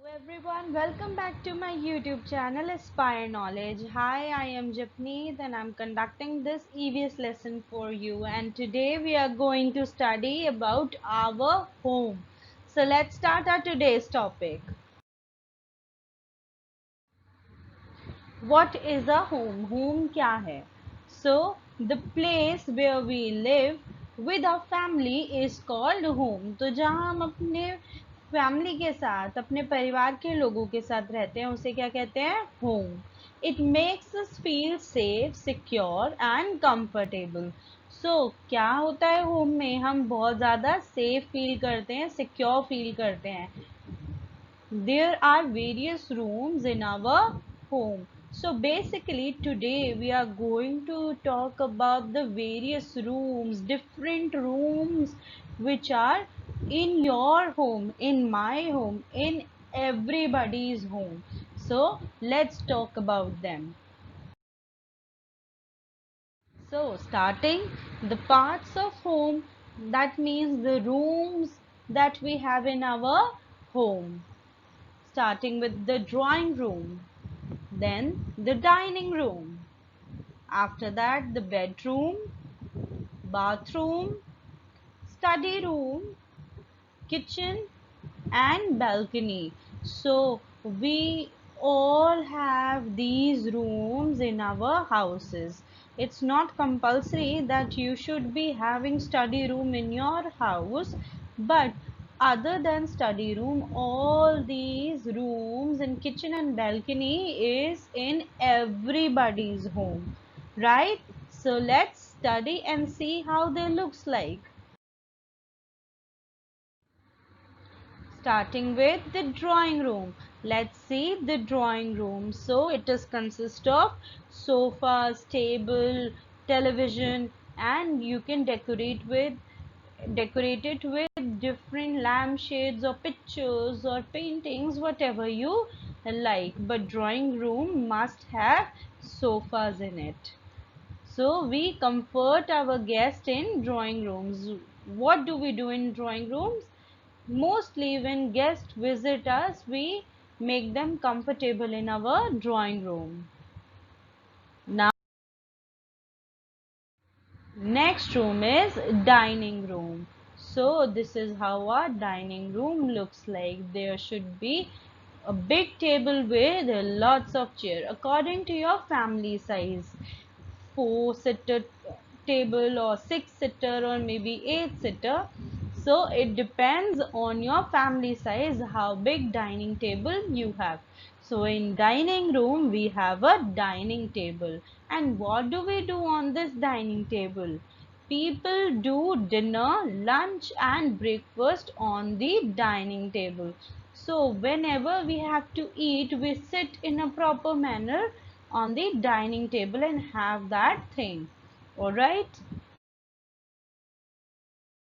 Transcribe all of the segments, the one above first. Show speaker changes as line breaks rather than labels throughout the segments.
Hello everyone, welcome back to my YouTube channel Aspire Knowledge. Hi, I am Japneet and I'm conducting this EVS lesson for you, and today we are going to study about our home. So let's start our today's topic. What is a home? Home क्या है? So the place where we live with our family is called home. तो जहाँ हम अपने family के साथ, अपने परिवार के लोगों के साथ रहते हैं, उसे क्या कहते हैं? Home. It makes us feel safe, secure and comfortable. So क्या होता है होम में? हम बहुत ज़्यादा सेफ फील करते हैं, सिक्योर फील करते हैं. There are various rooms in our home. So basically today we are going to talk about the various rooms, different rooms which are in your home, in my home, in everybody's home. So let's talk about them. So starting the parts of home, that means the rooms that we have in our home. Starting with the drawing room, then the dining room, after that the bedroom, bathroom, study room, kitchen and balcony. So we all have these rooms in our houses. It's not compulsory that you should be having study room in your house, but other than study room, all these rooms in kitchen and balcony is in everybody's home, right? So let's study and see how they looks like. Starting with the drawing room. Let's see the drawing room. So it is consist of sofas, table, television, and you can decorate it with different lampshades or pictures or paintings, whatever you like. But drawing room must have sofas in it. So we comfort our guest in drawing rooms. What do we do in drawing rooms? Mostly when guests visit us, we make them comfortable in our drawing room. Now, next room is dining room. So this is how our dining room looks like. There should be a big table with lots of chair according to your family size. 4-seater table or 6-seater or maybe 8-seater. So it depends on your family size how big dining table you have. So in dining room we have a dining table. And what do we do on this dining table? People do dinner, lunch and breakfast on the dining table. So whenever we have to eat, we sit in a proper manner on the dining table and have that thing. Alright.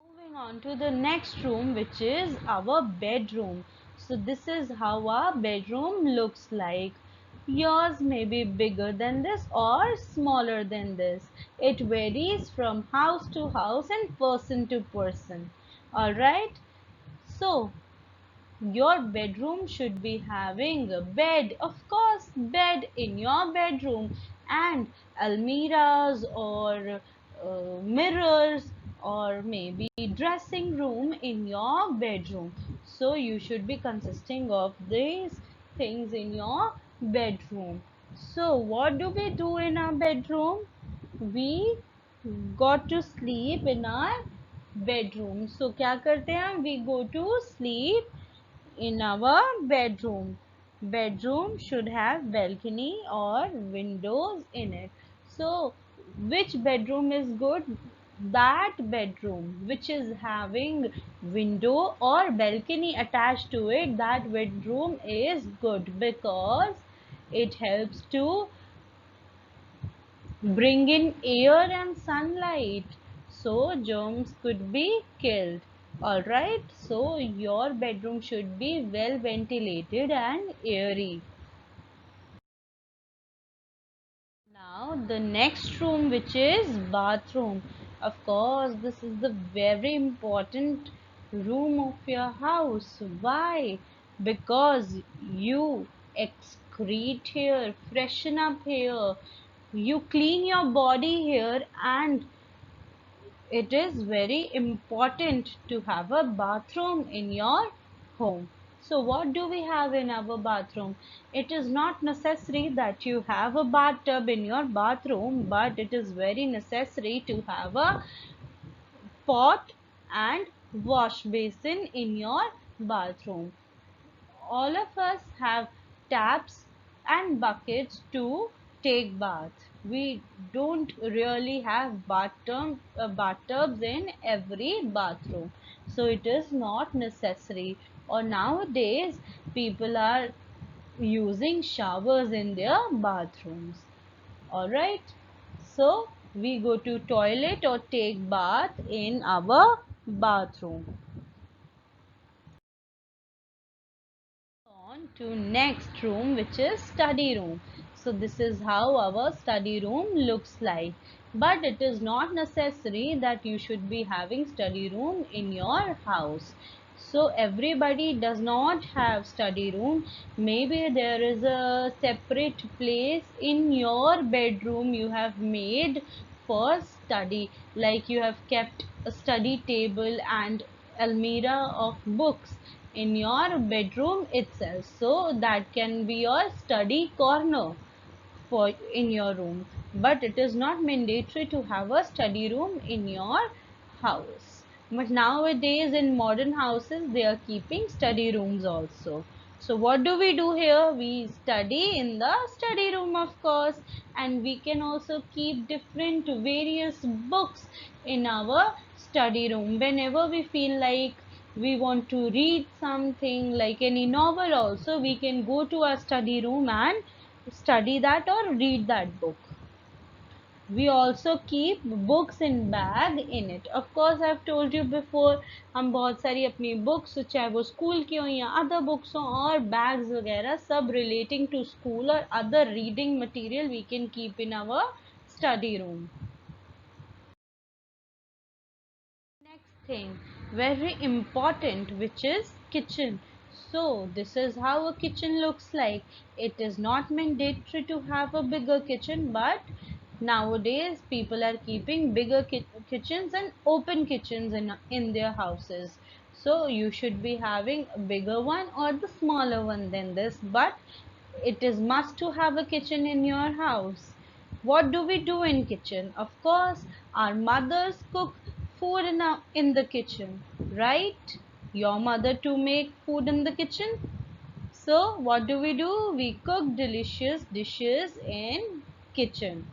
Moving on to the next room, which is our bedroom. So this is how our bedroom looks like. Yours may be bigger than this or smaller than this. It varies from house to house and person to person. Alright. So your bedroom should be having a bed, of course, bed in your bedroom, and almiras or mirrors or maybe dressing room in your bedroom. So you should be consisting of these things in your bedroom. So what do we do in our bedroom? We got to sleep in our bedroom. So क्या करते हैं? We go to sleep in our bedroom. Bedroom should have balcony or windows in it. So which bedroom is good? That bedroom which is having window or balcony attached to it, that bedroom is good because it helps to bring in air and sunlight, so germs could be killed. Alright, so your bedroom should be well ventilated and airy. Now the next room, which is bathroom. Of course, this is the very important room of your house. Why? because you excrete here, freshen up here, you clean your body here, and it is very important to have a bathroom in your home. So what do we have in our bathroom? It is not necessary that you have a bathtub in your bathroom, but it is very necessary to have a pot and wash basin in your bathroom. All of us have taps and buckets to take bath. We don't really have bathtubs in every bathroom. So it is not necessary. Or nowadays people are using showers in their bathrooms. Alright. So we go to toilet or take bath in our bathroom. On to next room, which is study room. So this is how our study room looks like, but it is not necessary that you should be having study room in your house. So everybody does not have study room. Maybe there is a separate place in your bedroom you have made for study, like you have kept a study table and almirah of books in your bedroom itself, so that can be your study corner for in your room. But it is not mandatory to have a study room in your house. But nowadays in modern houses they are keeping study rooms also. So what do we do here? We study in the study room, of course, and we can also keep different various books in our study room. Whenever we feel like we want to read something like any novel also, we can go to our study room and study that or read that book. We also keep books in bag in it. Of course I've told you before, हम बहुत सारी अपनी books, चाहे वो school की हो या other books हो, और bags वगैरह सब relating to school or other reading material we can keep in our study room. Next thing, very important, which is kitchen. So this is how a kitchen looks like. It is not mandatory to have a bigger kitchen, but nowadays people are keeping bigger kitchens and open kitchens in their houses. So you should be having a bigger one or the smaller one than this, but it is must to have a kitchen in your house. What do we do in kitchen? Of course, our mothers cook food in the kitchen, right? Your mother to make food in the kitchen. So what do? We cook delicious dishes in kitchen.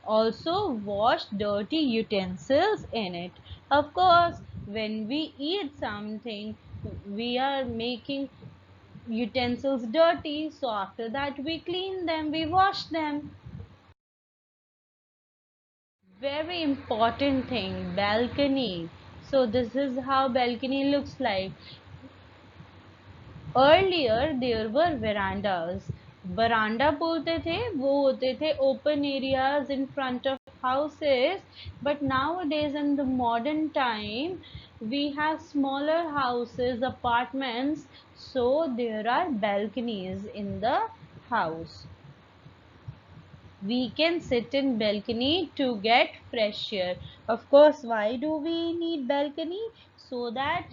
Also wash dirty utensils in it. Of course, when we eat something, we are making utensils dirty, so after that we clean them, we wash them. Very important thing, balcony. So this is how balcony looks like. Earlier there were verandas. Veranda बोलते थे, वो होते थे open areas in front of houses. But nowadays in the modern time we have smaller houses, apartments, so there are balconies in the house. We can sit in balcony to get fresh air. Of course, why do we need balcony? So that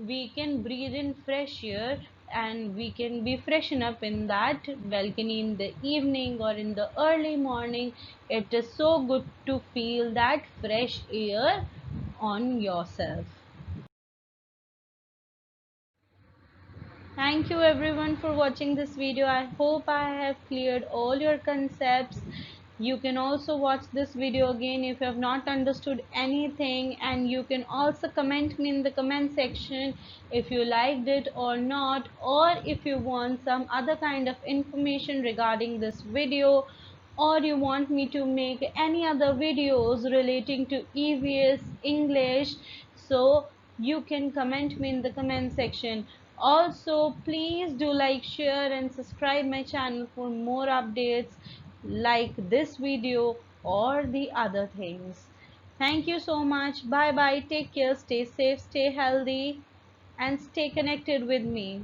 we can breathe in fresh air and we can be freshen up in that balcony in the evening or in the early morning. It is so good to feel that fresh air on yourself. Thank you everyone for watching this video. I hope I have cleared all your concepts. You can also watch this video again if you have not understood anything, and you can also comment me in the comment section if you liked it or not, or if you want some other kind of information regarding this video, or you want me to make any other videos relating to EVS English. So you can comment me in the comment section. Also please do like, share and subscribe my channel for more updates like this video or the other things. Thank you so much. Bye bye. Take care. Stay safe, stay healthy and stay connected with me.